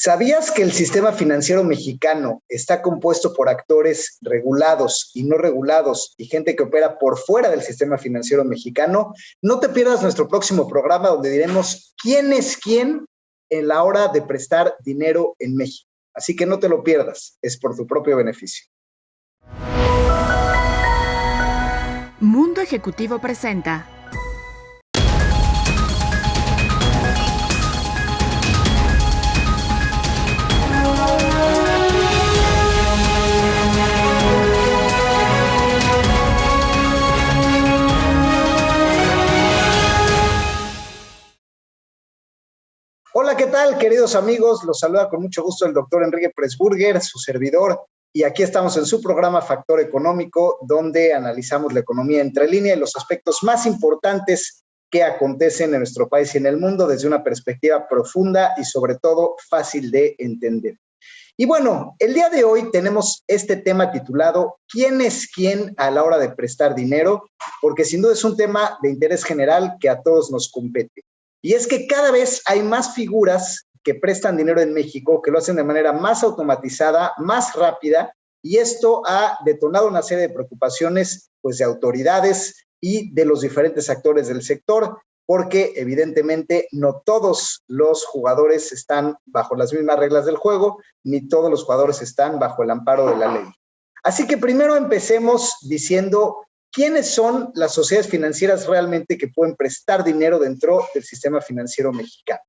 ¿Sabías que el sistema financiero mexicano está compuesto por actores regulados y no regulados y gente que opera por fuera del sistema financiero mexicano? No te pierdas nuestro próximo programa donde diremos quién es quién en la hora de prestar dinero en México. Así que no te lo pierdas, es por tu propio beneficio. Mundo Ejecutivo presenta. Hola, ¿qué tal, queridos amigos? Los saluda con mucho gusto el doctor Enrique Pressburger, su servidor, y aquí estamos en su programa Factor Económico, donde analizamos la economía entre línea y los aspectos más importantes que acontecen en nuestro país y en el mundo desde una perspectiva profunda y sobre todo fácil de entender. Y bueno, el día de hoy tenemos este tema titulado ¿Quién es quién a la hora de prestar dinero? Porque sin duda es un tema de interés general que a todos nos compete. Y es que cada vez hay más figuras que prestan dinero en México, que lo hacen de manera más automatizada, más rápida, y esto ha detonado una serie de preocupaciones pues, de autoridades y de los diferentes actores del sector, porque evidentemente no todos los jugadores están bajo las mismas reglas del juego, ni todos los jugadores están bajo el amparo de la ley. Así que primero empecemos diciendo ¿quiénes son las sociedades financieras realmente que pueden prestar dinero dentro del sistema financiero mexicano?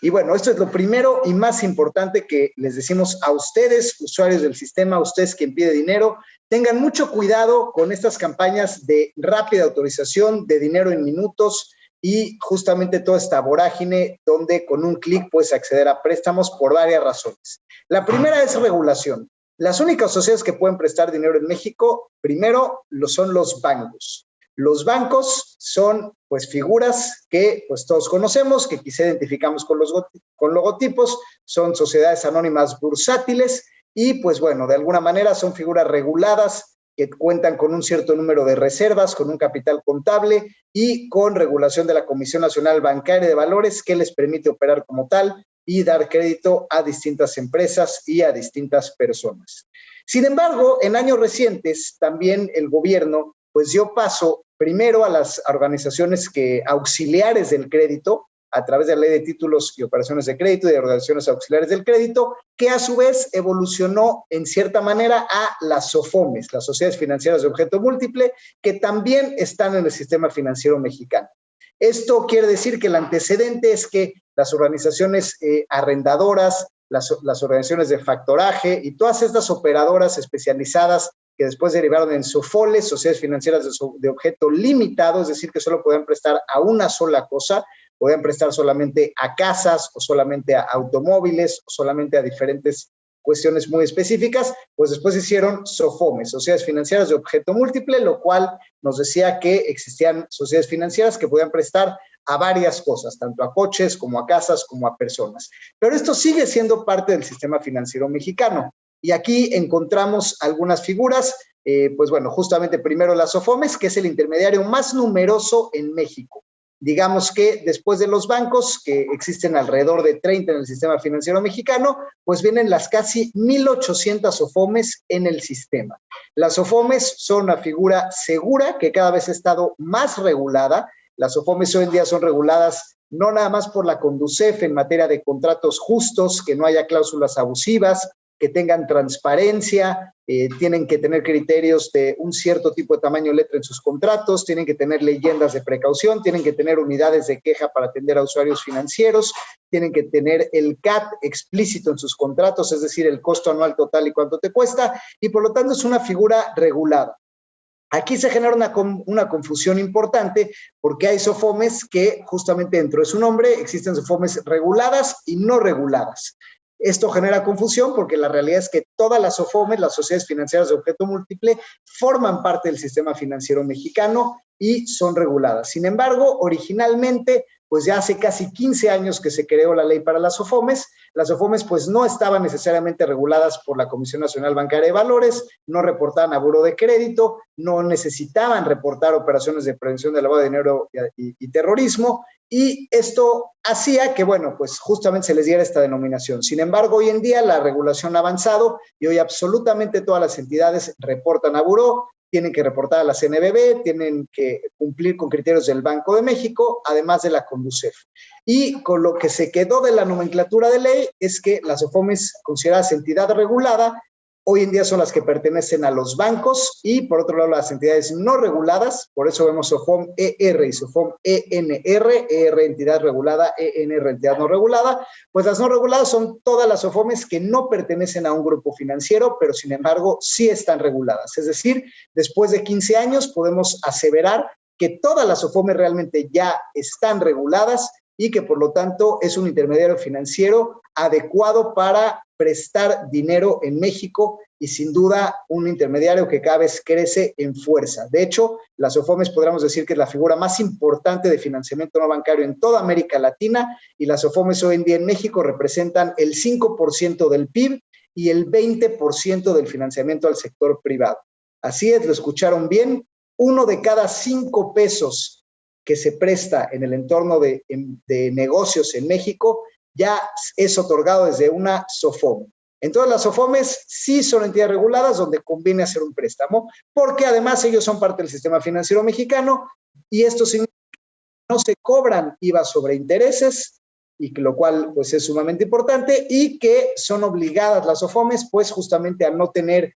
Y bueno, esto es lo primero y más importante que les decimos a ustedes, usuarios del sistema, a ustedes quien pide dinero, tengan mucho cuidado con estas campañas de rápida autorización, de dinero en minutos y justamente toda esta vorágine donde con un clic puedes acceder a préstamos por varias razones. La primera es regulación. Las únicas sociedades que pueden prestar dinero en México, primero, son los bancos. Los bancos son, pues, figuras que, pues, todos conocemos, que quizá identificamos con logotipos, son sociedades anónimas bursátiles y, pues, bueno, de alguna manera son figuras reguladas que cuentan con un cierto número de reservas, con un capital contable y con regulación de la Comisión Nacional Bancaria de Valores que les permite operar como tal y dar crédito a distintas empresas y a distintas personas. Sin embargo, en años recientes, también el gobierno pues dio paso primero a las organizaciones auxiliares del crédito, a través de la Ley de Títulos y Operaciones de Crédito y de organizaciones auxiliares del crédito, que a su vez evolucionó en cierta manera a las SOFOMES, las Sociedades Financieras de Objeto Múltiple, que también están en el sistema financiero mexicano. Esto quiere decir que el antecedente es que las organizaciones arrendadoras, las organizaciones de factoraje y todas estas operadoras especializadas que después derivaron en SOFOLES, sociedades financieras de objeto limitado, es decir, que solo podían prestar a una sola cosa, podían prestar solamente a casas o solamente a automóviles o solamente a diferentes cuestiones muy específicas, pues después hicieron SOFOMES, sociedades financieras de objeto múltiple, lo cual nos decía que existían sociedades financieras que podían prestar a varias cosas, tanto a coches como a casas como a personas. Pero esto sigue siendo parte del sistema financiero mexicano. Y aquí encontramos algunas figuras, pues bueno, justamente primero las SOFOMES, que es el intermediario más numeroso en México. Digamos que después de los bancos, que existen alrededor de 30 en el sistema financiero mexicano, pues vienen las casi 1,800 SOFOMES en el sistema. Las SOFOMES son una figura segura que cada vez ha estado más regulada. Las SOFOMES hoy en día son reguladas no nada más por la CONDUCEF en materia de contratos justos, que no haya cláusulas abusivas, que tengan transparencia, tienen que tener criterios de un cierto tipo de tamaño letra en sus contratos, tienen que tener leyendas de precaución, tienen que tener unidades de queja para atender a usuarios financieros, tienen que tener el CAT explícito en sus contratos, es decir, el costo anual total y cuánto te cuesta, y por lo tanto es una figura regulada. Aquí se genera una confusión importante porque hay SOFOMES que justamente dentro de su nombre existen SOFOMES reguladas y no reguladas. Esto genera confusión porque la realidad es que todas las SOFOMES, las sociedades financieras de objeto múltiple, forman parte del sistema financiero mexicano y son reguladas. Sin embargo, originalmente pues ya hace casi 15 años que se creó la ley para las SOFOMES. Las SOFOMES pues no estaban necesariamente reguladas por la Comisión Nacional Bancaria de Valores, no reportaban a Buró de Crédito, no necesitaban reportar operaciones de prevención de lavado de dinero y terrorismo, y esto hacía que, bueno, pues justamente se les diera esta denominación. Sin embargo, hoy en día la regulación ha avanzado y hoy absolutamente todas las entidades reportan a Buró, tienen que reportar a la CNBV, tienen que cumplir con criterios del Banco de México, además de la CONDUCEF. Y con lo que se quedó de la nomenclatura de ley es que las SOFOMES consideradas entidad regulada hoy en día son las que pertenecen a los bancos y, por otro lado, las entidades no reguladas, por eso vemos SOFOM ER y SOFOM ENR, ER entidad regulada, ENR entidad no regulada. Pues las no reguladas son todas las SOFOMES que no pertenecen a un grupo financiero, pero sin embargo sí están reguladas. Es decir, después de 15 años podemos aseverar que todas las SOFOMES realmente ya están reguladas y que por lo tanto es un intermediario financiero adecuado para prestar dinero en México y sin duda un intermediario que cada vez crece en fuerza. De hecho, las SOFOMES podríamos decir que es la figura más importante de financiamiento no bancario en toda América Latina y las SOFOMES hoy en día en México representan el 5% del PIB y el 20% del financiamiento al sector privado. Así es, lo escucharon bien, 1 de cada 5 pesos que se presta en el entorno de negocios en México ya es otorgado desde una SOFOME. Entonces las SOFOMES sí son entidades reguladas donde conviene hacer un préstamo, porque además ellos son parte del sistema financiero mexicano y esto significa que no se cobran IVA sobre intereses, y lo cual pues es sumamente importante, y que son obligadas las SOFOMES pues justamente a no tener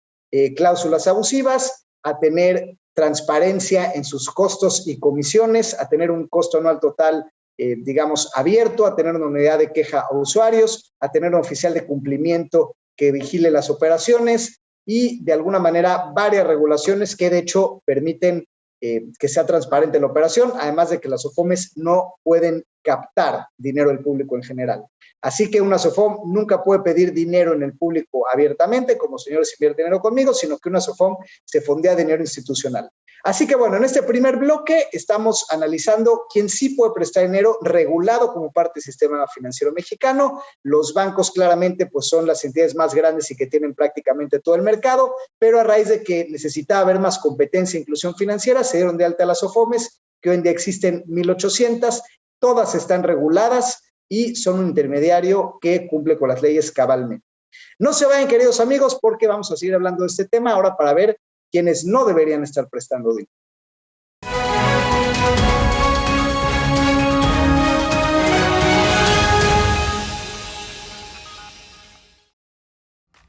cláusulas abusivas, a tener transparencia en sus costos y comisiones, a tener un costo anual total, digamos, abierto, a tener una unidad de queja a usuarios, a tener un oficial de cumplimiento que vigile las operaciones y, de alguna manera, varias regulaciones que, de hecho, permiten que sea transparente la operación, además de que las SOFOMES no pueden captar dinero del público en general. Así que una SOFOM nunca puede pedir dinero en el público abiertamente, como señores invierte dinero conmigo, sino que una SOFOM se fondea dinero institucional. Así que bueno, en este primer bloque estamos analizando quién sí puede prestar dinero regulado como parte del sistema financiero mexicano. Los bancos claramente pues son las entidades más grandes y que tienen prácticamente todo el mercado, pero a raíz de que necesitaba haber más competencia e inclusión financiera, se dieron de alta las SOFOMES, que hoy en día existen 1,800, todas están reguladas y son un intermediario que cumple con las leyes cabalmente. No se vayan, queridos amigos, porque vamos a seguir hablando de este tema ahora para ver quiénes no deberían estar prestando dinero.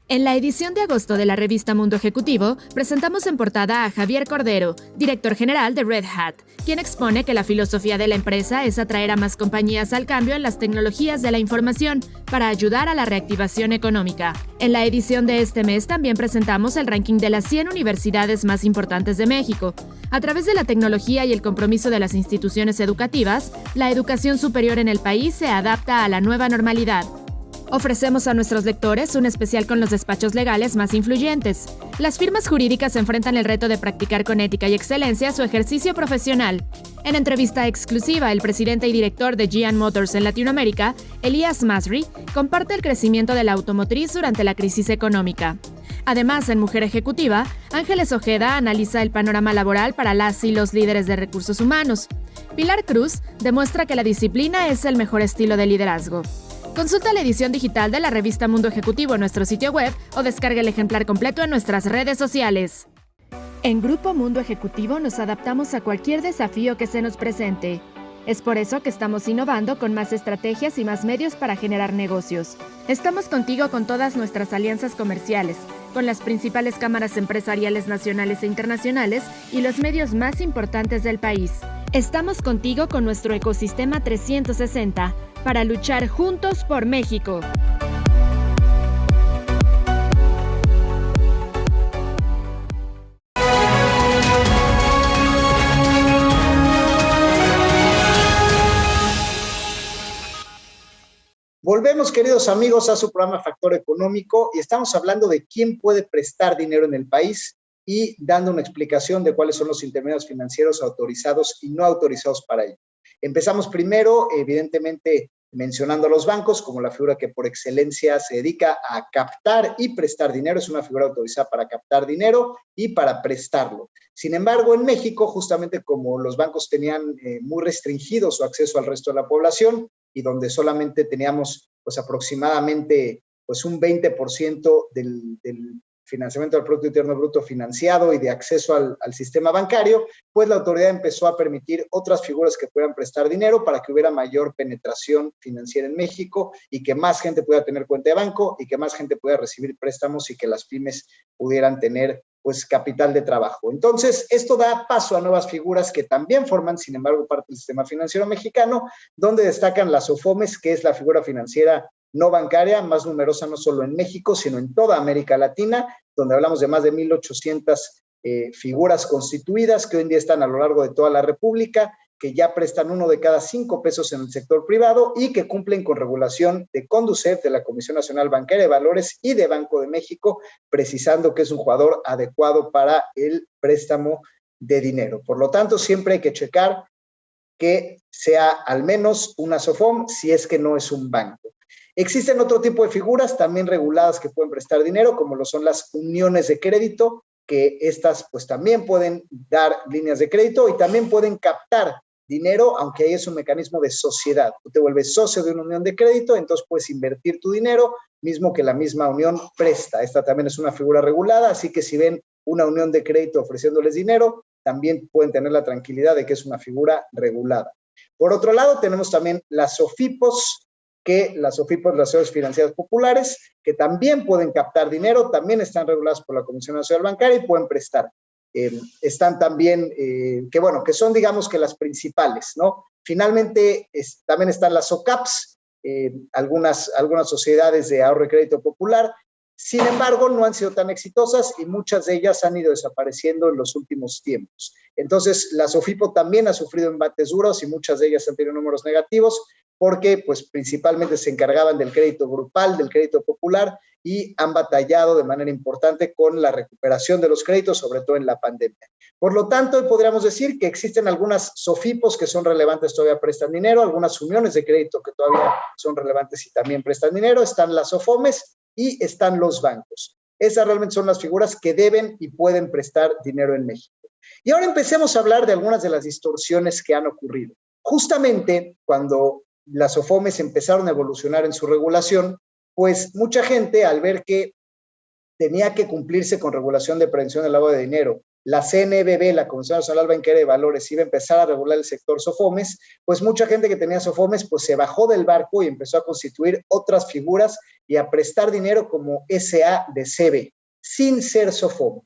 En la edición de agosto de la revista Mundo Ejecutivo, presentamos en portada a Javier Cordero, director general de Red Hat, quien expone que la filosofía de la empresa es atraer a más compañías al cambio en las tecnologías de la información para ayudar a la reactivación económica. En la edición de este mes también presentamos el ranking de las 100 universidades más importantes de México. A través de la tecnología y el compromiso de las instituciones educativas, la educación superior en el país se adapta a la nueva normalidad. Ofrecemos a nuestros lectores un especial con los despachos legales más influyentes. Las firmas jurídicas enfrentan el reto de practicar con ética y excelencia su ejercicio profesional. En entrevista exclusiva, el presidente y director de GM Motors en Latinoamérica, Elías Masri, comparte el crecimiento de la automotriz durante la crisis económica. Además, en Mujer Ejecutiva, Ángeles Ojeda analiza el panorama laboral para las y los líderes de recursos humanos. Pilar Cruz demuestra que la disciplina es el mejor estilo de liderazgo. Consulta la edición digital de la revista Mundo Ejecutivo en nuestro sitio web o descarga el ejemplar completo en nuestras redes sociales. En Grupo Mundo Ejecutivo nos adaptamos a cualquier desafío que se nos presente. Es por eso que estamos innovando con más estrategias y más medios para generar negocios. Estamos contigo con todas nuestras alianzas comerciales, con las principales cámaras empresariales nacionales e internacionales y los medios más importantes del país. Estamos contigo con nuestro ecosistema 360 para luchar juntos por México. Volvemos, queridos amigos, a su programa Factor Económico y estamos hablando de quién puede prestar dinero en el país y dando una explicación de cuáles son los intermediarios financieros autorizados y no autorizados para ello. Empezamos primero, evidentemente, mencionando a los bancos como la figura que por excelencia se dedica a captar y prestar dinero. Es una figura autorizada para captar dinero y para prestarlo. Sin embargo, en México, justamente como los bancos tenían muy restringido su acceso al resto de la población y donde solamente teníamos pues aproximadamente pues un 20% del financiamiento del Producto Interno Bruto financiado y de acceso al sistema bancario, pues la autoridad empezó a permitir otras figuras que puedan prestar dinero para que hubiera mayor penetración financiera en México y que más gente pueda tener cuenta de banco y que más gente pueda recibir préstamos y que las pymes pudieran tener pues capital de trabajo. Entonces, esto da paso a nuevas figuras que también forman, sin embargo, parte del sistema financiero mexicano, donde destacan las SOFOMES, que es la figura financiera no bancaria más numerosa no solo en México, sino en toda América Latina, donde hablamos de más de 1,800 figuras constituidas que hoy en día están a lo largo de toda la República, que ya prestan 1 de cada 5 pesos en el sector privado y que cumplen con regulación de Conducef, de la Comisión Nacional Bancaria de Valores y de Banco de México, precisando que es un jugador adecuado para el préstamo de dinero. Por lo tanto, siempre hay que checar que sea al menos una SOFOM, si es que no es un banco. Existen otro tipo de figuras también reguladas que pueden prestar dinero, como lo son las uniones de crédito, que estas pues también pueden dar líneas de crédito y también pueden captar dinero, aunque ahí es un mecanismo de sociedad. Tú te vuelves socio de una unión de crédito, entonces puedes invertir tu dinero, mismo que la misma unión presta. Esta también es una figura regulada, así que si ven una unión de crédito ofreciéndoles dinero, también pueden tener la tranquilidad de que es una figura regulada. Por otro lado, tenemos también las SOFIPOS, que las SOFIPOS, las Sociedades Financieras Populares, que también pueden captar dinero, también están reguladas por la Comisión Nacional Bancaria y pueden prestar. Están también, que son digamos que las principales, ¿no? Finalmente, también están las SOCAPs, algunas sociedades de ahorro y crédito popular. Sin embargo, no han sido tan exitosas y muchas de ellas han ido desapareciendo en los últimos tiempos. Entonces, la SOFIPO también ha sufrido embates duros y muchas de ellas han tenido números negativos porque pues, principalmente se encargaban del crédito grupal, del crédito popular y han batallado de manera importante con la recuperación de los créditos, sobre todo en la pandemia. Por lo tanto, hoy podríamos decir que existen algunas SOFIPOS que son relevantes, todavía prestan dinero, algunas uniones de crédito que todavía son relevantes y también prestan dinero, están las SOFOMES y están los bancos. Esas realmente son las figuras que deben y pueden prestar dinero en México. Y ahora empecemos a hablar de algunas de las distorsiones que han ocurrido. Justamente cuando las SOFOMES empezaron a evolucionar en su regulación, pues mucha gente al ver que tenía que cumplirse con regulación de prevención del lavado de dinero, la CNBV, la Comisión Nacional Bancaria de Valores, iba a empezar a regular el sector SOFOMES, pues mucha gente que tenía SOFOMES pues se bajó del barco y empezó a constituir otras figuras y a prestar dinero como SA de CB, sin ser SOFOME.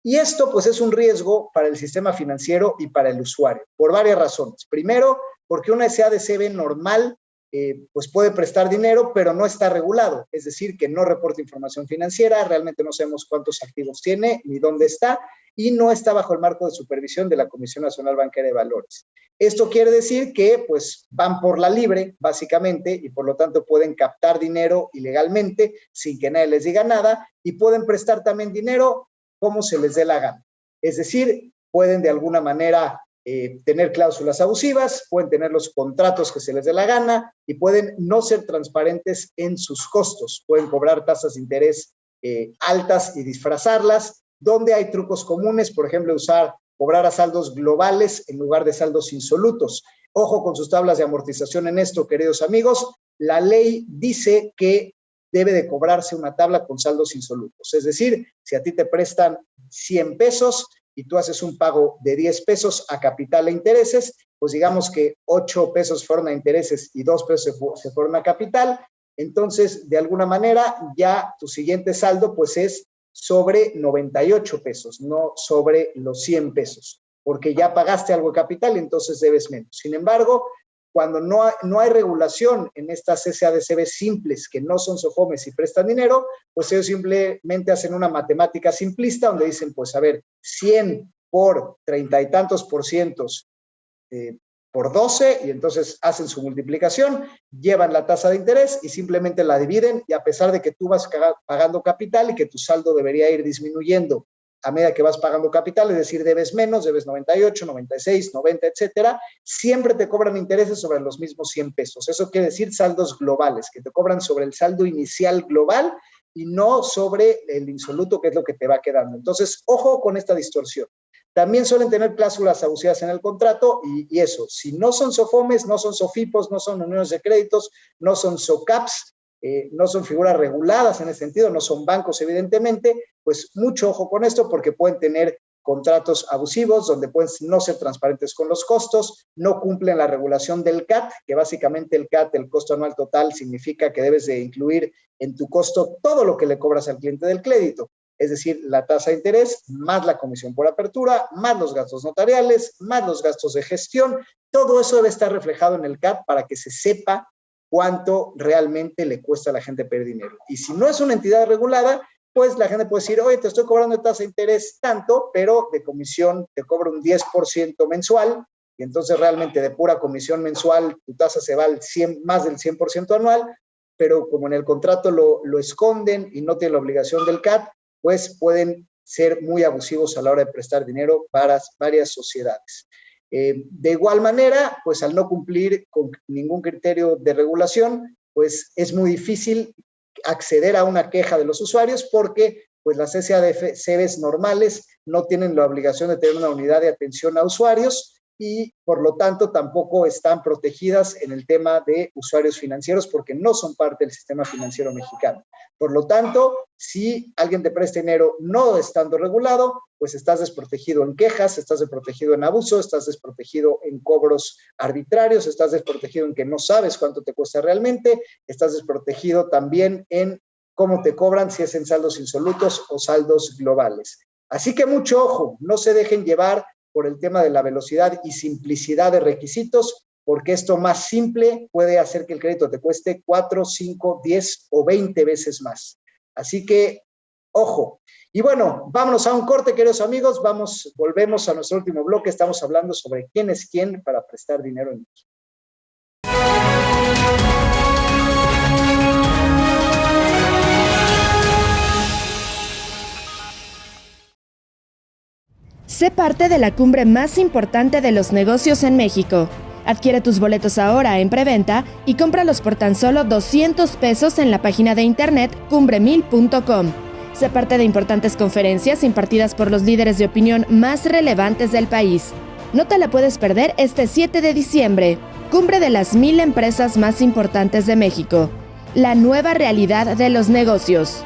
Y esto pues es un riesgo para el sistema financiero y para el usuario, por varias razones. Primero, porque una SA de CB normal pues puede prestar dinero, pero no está regulado, es decir, que no reporta información financiera, realmente no sabemos cuántos activos tiene ni dónde está, y no está bajo el marco de supervisión de la Comisión Nacional Bancaria de Valores. Esto quiere decir que pues van por la libre, básicamente, y por lo tanto pueden captar dinero ilegalmente sin que nadie les diga nada, y pueden prestar también dinero como se les dé la gana. Es decir, pueden de alguna manera tener cláusulas abusivas, pueden tener los contratos que se les dé la gana y pueden no ser transparentes en sus costos. Pueden cobrar tasas de interés altas y disfrazarlas, donde hay trucos comunes, por ejemplo, cobrar a saldos globales en lugar de saldos insolutos. Ojo con sus tablas de amortización en esto, queridos amigos. La ley dice que debe de cobrarse una tabla con saldos insolutos. Es decir, si a ti te prestan 100 pesos y tú haces un pago de 10 pesos a capital e intereses, pues digamos que 8 pesos fueron a intereses y 2 pesos se fueron a capital, entonces de alguna manera ya tu siguiente saldo pues es sobre 98 pesos, no sobre los 100 pesos, porque ya pagaste algo de capital y entonces debes menos. Sin embargo, cuando no hay regulación en estas SADCB simples que no son SOFOMES y prestan dinero, pues ellos simplemente hacen una matemática simplista donde dicen, pues a ver, 100 por 30 y tantos por cientos por 12 y entonces hacen su multiplicación, llevan la tasa de interés y simplemente la dividen y a pesar de que tú vas pagando capital y que tu saldo debería ir disminuyendo a medida que vas pagando capital, es decir, debes menos, debes 98, 96, 90, etcétera, siempre te cobran intereses sobre los mismos 100 pesos. Eso quiere decir saldos globales, que te cobran sobre el saldo inicial global y no sobre el insoluto, que es lo que te va quedando. Entonces, ojo con esta distorsión. También suelen tener cláusulas abusivas en el contrato y eso, si no son SOFOMES, no son SOFIPOS, no son uniones de créditos, no son SOCAPs, no son figuras reguladas en ese sentido, no son bancos evidentemente, pues mucho ojo con esto porque pueden tener contratos abusivos donde pueden no ser transparentes con los costos, no cumplen la regulación del CAT, que básicamente el CAT, el costo anual total, significa que debes de incluir en tu costo todo lo que le cobras al cliente del crédito. Es decir, la tasa de interés, más la comisión por apertura, más los gastos notariales, más los gastos de gestión, todo eso debe estar reflejado en el CAT para que se sepa cuánto realmente le cuesta a la gente perder dinero. Y si no es una entidad regulada, pues la gente puede decir, oye, te estoy cobrando de tasa de interés tanto, pero de comisión te cobro un 10% mensual, y entonces realmente de pura comisión mensual tu tasa se va al 100, más del 100% anual, pero como en el contrato lo esconden y no tienen la obligación del CAT, pues pueden ser muy abusivos a la hora de prestar dinero para varias sociedades. De igual manera, pues al no cumplir con ningún criterio de regulación, pues es muy difícil acceder a una queja de los usuarios porque pues las SADCBs normales no tienen la obligación de tener una unidad de atención a usuarios y por lo tanto tampoco están protegidas en el tema de usuarios financieros porque no son parte del sistema financiero mexicano. Por lo tanto, si alguien te presta dinero no estando regulado, pues estás desprotegido en quejas, estás desprotegido en abuso, estás desprotegido en cobros arbitrarios, estás desprotegido en que no sabes cuánto te cuesta realmente, estás desprotegido también en cómo te cobran, si es en saldos insolutos o saldos globales. Así que mucho ojo, no se dejen llevar por el tema de la velocidad y simplicidad de requisitos, porque esto más simple puede hacer que el crédito te cueste 4, 5, 10 o 20 veces más. Así que, ojo. Y bueno, vámonos a un corte, queridos amigos. Volvemos a nuestro último bloque. Estamos hablando sobre quién es quién para prestar dinero en México. Sé parte de la cumbre más importante de los negocios en México. Adquiere tus boletos ahora en preventa y cómpralos por tan solo 200 pesos en la página de internet cumbre1000.com. Sé parte de importantes conferencias impartidas por los líderes de opinión más relevantes del país. No te la puedes perder este 7 de diciembre. Cumbre de las 1000 empresas más importantes de México. La nueva realidad de los negocios.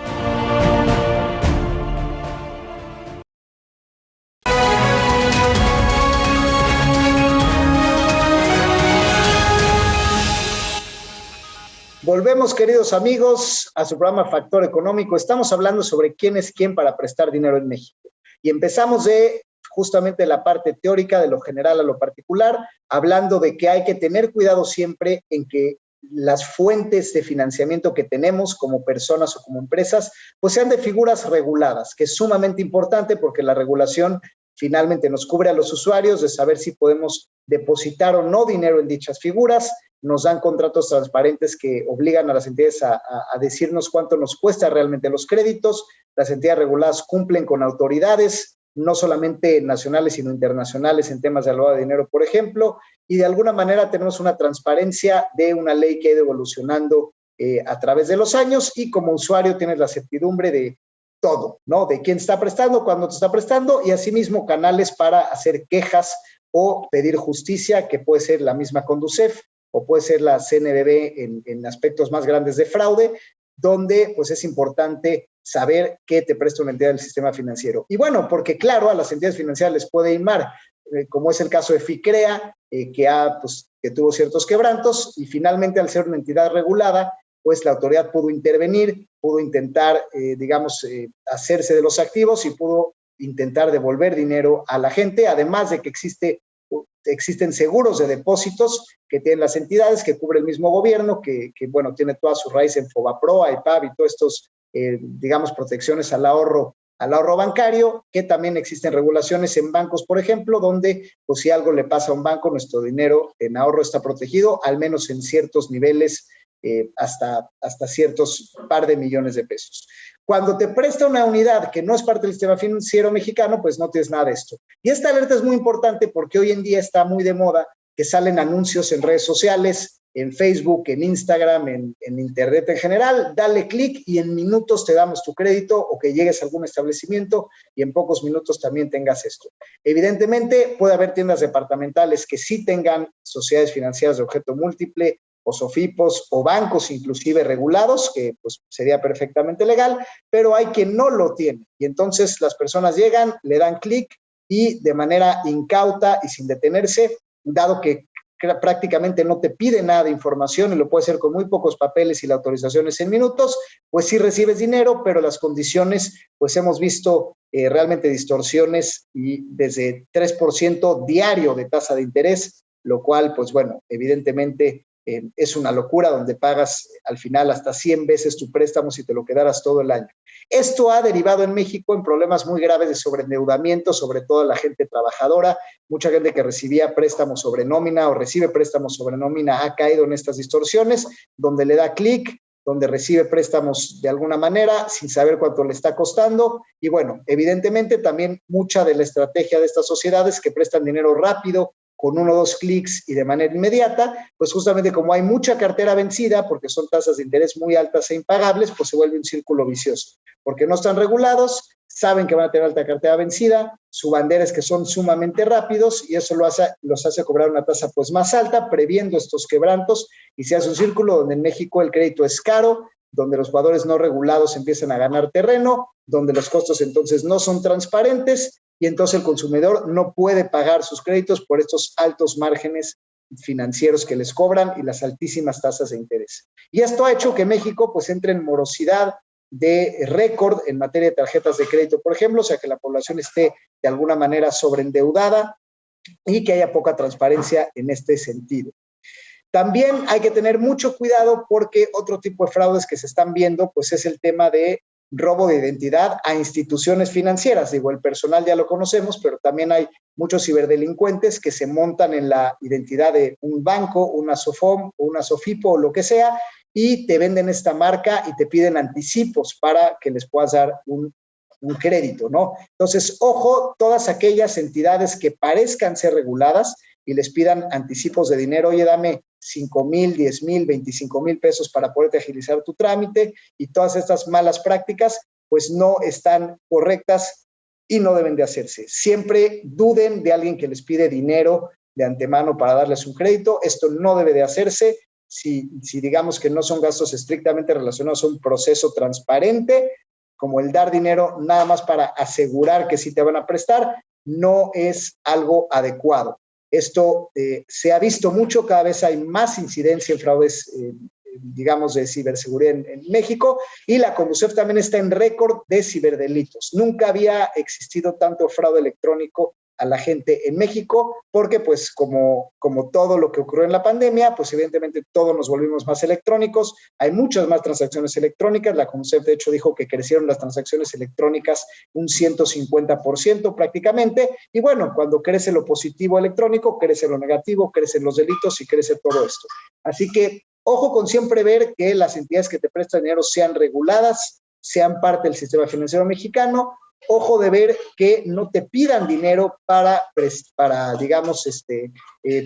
Volvemos, queridos amigos, a su programa Factor Económico. Estamos hablando sobre quién es quién para prestar dinero en México. Y empezamos de justamente la parte teórica, de lo general a lo particular, hablando de que hay que tener cuidado siempre en que las fuentes de financiamiento que tenemos como personas o como empresas, pues sean de figuras reguladas, que es sumamente importante porque la regulación finalmente nos cubre a los usuarios de saber si podemos depositar o no dinero en dichas figuras, nos dan contratos transparentes que obligan a las entidades a decirnos cuánto nos cuesta realmente los créditos, las entidades reguladas cumplen con autoridades, no solamente nacionales, sino internacionales en temas de lavado de dinero, por ejemplo, y de alguna manera tenemos una transparencia de una ley que ha ido evolucionando a través de los años y como usuario tienes la certidumbre de todo, ¿no? De quién está prestando, cuándo te está prestando y asimismo canales para hacer quejas o pedir justicia, que puede ser la misma Conducef o puede ser la CNBV en aspectos más grandes de fraude, donde pues es importante saber qué te presta una entidad del sistema financiero. Y bueno, porque claro, a las entidades financieras les puede ir mal, como es el caso de FICREA, que tuvo ciertos quebrantos y finalmente al ser una entidad regulada, pues la autoridad pudo intervenir, pudo intentar, hacerse de los activos y pudo intentar devolver dinero a la gente, además de que existen seguros de depósitos que tienen las entidades, que cubre el mismo gobierno, que tiene toda su raíz en FOBAPROA, IPAB y todos estos, protecciones al ahorro bancario, que también existen regulaciones en bancos, por ejemplo, donde pues si algo le pasa a un banco, nuestro dinero en ahorro está protegido, al menos en ciertos niveles hasta ciertos par de millones de pesos. Cuando te presta una unidad que no es parte del sistema financiero mexicano, pues no tienes nada de esto. Y esta alerta es muy importante porque hoy en día está muy de moda que salen anuncios en redes sociales, en Facebook, en Instagram, en Internet en general. Dale clic y en minutos te damos tu crédito, o que llegues a algún establecimiento y en pocos minutos también tengas esto. Evidentemente puede haber tiendas departamentales que sí tengan sociedades financieras de objeto múltiple, o SOFIPOS, o bancos inclusive regulados, que pues sería perfectamente legal, pero hay quien no lo tiene. Y entonces las personas llegan, le dan clic y de manera incauta y sin detenerse, dado que prácticamente no te pide nada de información y lo puede hacer con muy pocos papeles y la autorización es en minutos, pues sí recibes dinero, pero las condiciones, pues hemos visto realmente distorsiones y desde 3% diario de tasa de interés, lo cual, pues bueno, evidentemente es una locura, donde pagas al final hasta 100 veces tu préstamo si te lo quedaras todo el año. Esto ha derivado en México en problemas muy graves de sobreendeudamiento, sobre todo la gente trabajadora. Mucha gente que recibía préstamos sobre nómina o recibe préstamos sobre nómina ha caído en estas distorsiones, donde le da clic, donde recibe préstamos de alguna manera sin saber cuánto le está costando. Y bueno, evidentemente también mucha de la estrategia de estas sociedades que prestan dinero rápido, con 1 o 2 clics y de manera inmediata, pues justamente como hay mucha cartera vencida, porque son tasas de interés muy altas e impagables, pues se vuelve un círculo vicioso, porque no están regulados, saben que van a tener alta cartera vencida, su bandera es que son sumamente rápidos y eso los hace cobrar una tasa pues más alta, previendo estos quebrantos, y se hace un círculo donde en México el crédito es caro, donde los jugadores no regulados empiezan a ganar terreno, donde los costos entonces no son transparentes, y entonces el consumidor no puede pagar sus créditos por estos altos márgenes financieros que les cobran y las altísimas tasas de interés. Y esto ha hecho que México pues entre en morosidad de récord en materia de tarjetas de crédito, por ejemplo, o sea, que la población esté de alguna manera sobreendeudada y que haya poca transparencia en este sentido. También hay que tener mucho cuidado porque otro tipo de fraudes que se están viendo pues es el tema de robo de identidad a instituciones financieras. Digo, el personal ya lo conocemos, pero también hay muchos ciberdelincuentes que se montan en la identidad de un banco, una SOFOM o una SOFIPO o lo que sea, y te venden esta marca y te piden anticipos para que les puedas dar un crédito, ¿no? Entonces, ojo, todas aquellas entidades que parezcan ser reguladas y les pidan anticipos de dinero, oye, dame 5,000, 10,000, 25,000 pesos para poderte agilizar tu trámite, y todas estas malas prácticas pues no están correctas y no deben de hacerse. Siempre duden de alguien que les pide dinero de antemano para darles un crédito. Esto no debe de hacerse si digamos que no son gastos estrictamente relacionados a un proceso transparente, como el dar dinero nada más para asegurar que sí te van a prestar, no es algo adecuado. Esto se ha visto mucho, cada vez hay más incidencia en fraudes, digamos, de ciberseguridad en México, y la Conducef también está en récord de ciberdelitos. Nunca había existido tanto fraude electrónico a la gente en México, porque pues como todo lo que ocurrió en la pandemia, pues evidentemente todos nos volvimos más electrónicos, hay muchas más transacciones electrónicas. La Conducef de hecho dijo que crecieron las transacciones electrónicas un 150% prácticamente, y bueno, cuando crece lo positivo electrónico, crece lo negativo, crecen los delitos y crece todo esto. Así que ojo con siempre ver que las entidades que te prestan dinero sean reguladas, sean parte del sistema financiero mexicano. Ojo de ver que no te pidan dinero para digamos,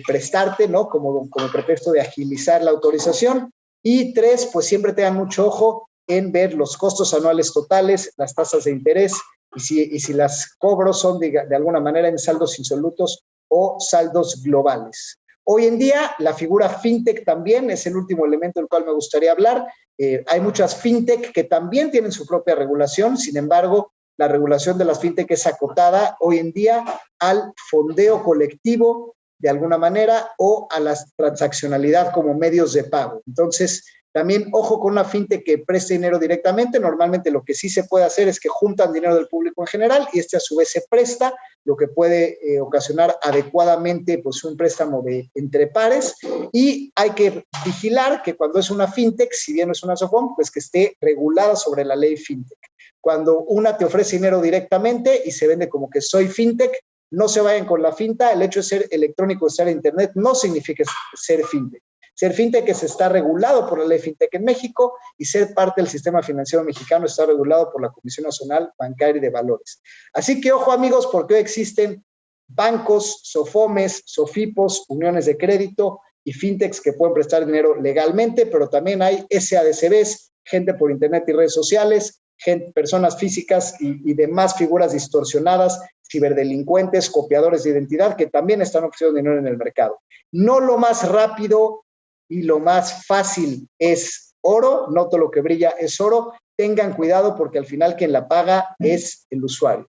prestarte, ¿no? Como pretexto de agilizar la autorización. Y 3, pues siempre tengan mucho ojo en ver los costos anuales totales, las tasas de interés, y si las cobros son de alguna manera en saldos insolutos o saldos globales. Hoy en día, la figura fintech también es el último elemento del cual me gustaría hablar. Hay muchas fintech que también tienen su propia regulación, sin embargo, la regulación de las fintech es acotada hoy en día al fondeo colectivo de alguna manera o a la transaccionalidad como medios de pago. Entonces, también ojo con una fintech que preste dinero directamente. Normalmente lo que sí se puede hacer es que juntan dinero del público en general y a su vez se presta, lo que puede ocasionar adecuadamente pues un préstamo entre pares, y hay que vigilar que cuando es una fintech, si bien no es una SOFOM, pues que esté regulada sobre la ley fintech. Cuando una te ofrece dinero directamente y se vende como que soy fintech, no se vayan con la finta. El hecho de ser electrónico, de estar en internet, no significa ser fintech. Ser fintech está regulado por la ley fintech en México y ser parte del sistema financiero mexicano está regulado por la Comisión Nacional Bancaria y de Valores. Así que ojo amigos, porque hoy existen bancos, SOFOMES, SOFIPOS, uniones de crédito y fintechs que pueden prestar dinero legalmente, pero también hay SADCBs, gente por internet y redes sociales, personas físicas y demás figuras distorsionadas, ciberdelincuentes, copiadores de identidad que también están ofreciendo dinero en el mercado. No lo más rápido y lo más fácil es oro, no todo lo que brilla es oro. Tengan cuidado porque al final quien la paga es el usuario.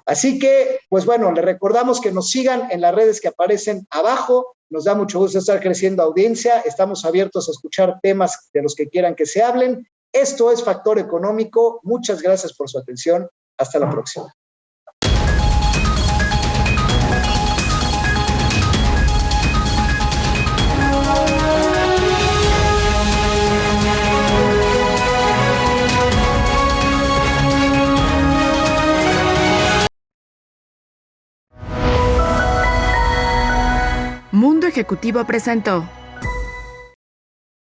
Así que, pues bueno, les recordamos que nos sigan en las redes que aparecen abajo. Nos da mucho gusto estar creciendo audiencia. Estamos abiertos a escuchar temas de los que quieran que se hablen. Esto es Factor Económico. Muchas gracias por su atención. Hasta la próxima. Mundo Ejecutivo presentó